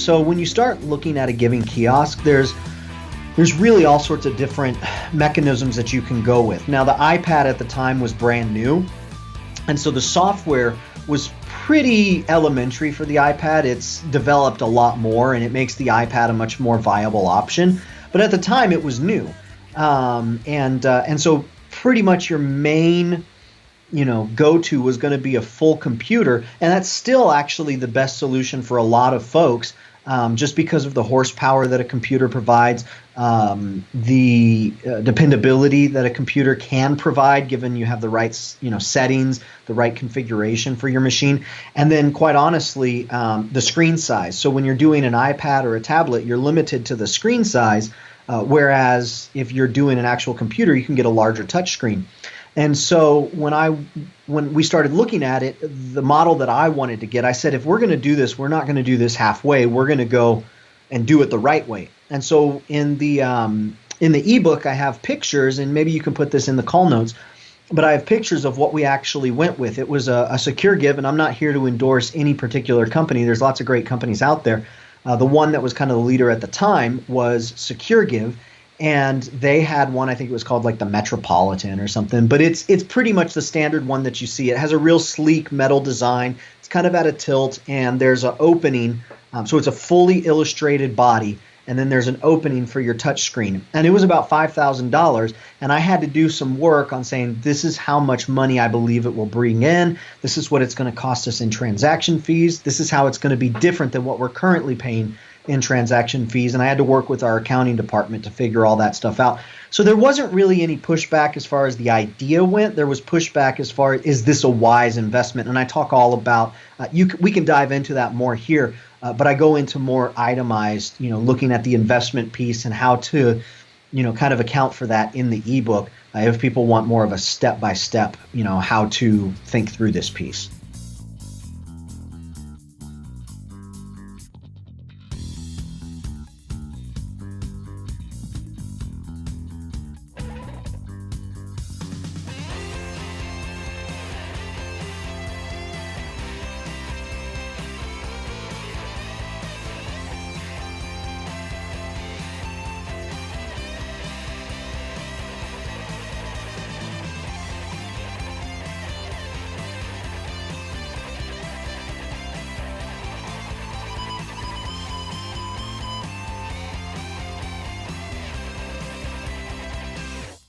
So when you start looking at a giving kiosk, there's really all sorts of different mechanisms that you can go with. Now, the iPad at the time was brand new, and so the software was pretty elementary for the iPad. It's developed a lot more, and it makes the iPad a much more viable option. But at the time, it was new, and so pretty much your main go-to was going to be a full computer, and that's still actually the best solution for a lot of folks, just because of the horsepower that a computer provides, the dependability that a computer can provide, given you have the right settings, the right configuration for your machine, and then quite honestly, the screen size. So when you're doing an iPad or a tablet, you're limited to the screen size, whereas if you're doing an actual computer, you can get a larger touch screen. And so when we started looking at it, the model that I wanted to get, I said, if we're going to do this, we're not going to do this halfway. We're going to go and do it the right way. And so in the ebook, I have pictures, and maybe you can put this in the call notes, but I have pictures of what we actually went with. It was a secure give, and I'm not here to endorse any particular company. There's lots of great companies out there. The one that was kind of the leader at the time was Secure Give. And they had one, I think it was called like the Metropolitan or something, but it's pretty much the standard one that you see. It has a real sleek metal design. It's kind of at a tilt, and there's an opening. So it's a fully illustrated body, and then there's an opening for your touch screen. And it was about $5,000, and I had to do some work on saying, this is how much money I believe it will bring in. This is what it's going to cost us in transaction fees. This is how it's going to be different than what we're currently paying in transaction fees, and I had to work with our accounting department to figure all that stuff out. So there wasn't really any pushback as far as the idea went. There was pushback as far as, is this a wise investment? And I talk all about, we can dive into that more here, but I go into more itemized, looking at the investment piece and how to, kind of account for that in the ebook, if people want more of a step-by-step, how to think through this piece.